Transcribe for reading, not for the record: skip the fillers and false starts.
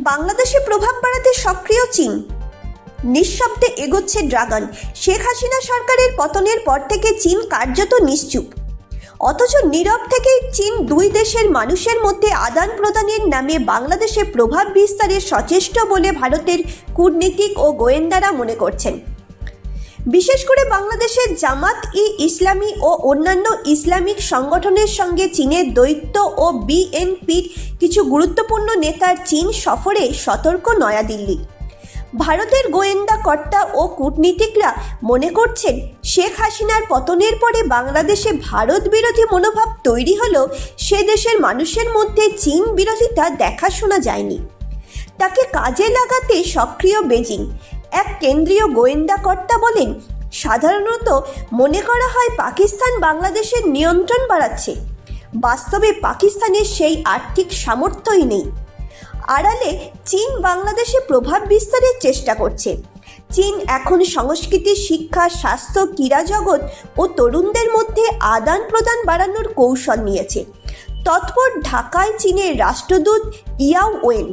বাংলাদেশে প্রভাব বাড়াতে সক্রিয় চীন। নিঃশব্দে এগোচ্ছে ড্রাগন। শেখ হাসিনা সরকারের পতনের পর থেকে চীন কার্যত নিশ্চুপ, অথচ নীরব থেকেই চীন দুই দেশের মানুষের মধ্যে আদান প্রদানের নামে বাংলাদেশে প্রভাব বিস্তারে সচেষ্ট বলে ভারতের কূটনীতিক ও গোয়েন্দারা মনে করছেন। বিশেষ করে বাংলাদেশের জামাত-ই-ইসলামী ও অন্যান্য ইসলামিক সংগঠনের সঙ্গে চীনের দ্বৈত ও বিএনপির কিছু গুরুত্বপূর্ণ নেতার চীন সফরে সতর্ক নয়াদিল্লি। ভারতের গোয়েন্দা কর্তা ও কূটনীতিকরা মনে করছেন, শেখ হাসিনার পতনের পরে বাংলাদেশে ভারত বিরোধী মনোভাব তৈরি হলেও সে দেশের মানুষের মধ্যে চীন বিরোধিতা দেখা শোনা যায়নি। তাকে কাজে লাগাতে সক্রিয় বেজিং। এক কেন্দ্রীয় গোয়েন্দা কর্তা বলেন, সাধারণত মনে করা হয় পাকিস্তান বাংলাদেশের নিয়ন্ত্রণ বাড়াচ্ছে। বাস্তবে পাকিস্তানের সেই আর্থিক সামর্থ্যই নেই। আড়ালে চীন বাংলাদেশে প্রভাব বিস্তারের চেষ্টা করছে। চীন এখন সংস্কৃতি, শিক্ষা, স্বাস্থ্য, ক্রীড়া জগৎ ও তরুণদের মধ্যে আদান প্রদান বাড়ানোর কৌশল নিয়েছে। তৎপর ঢাকায় চীনের রাষ্ট্রদূত ইয়াও ওয়েন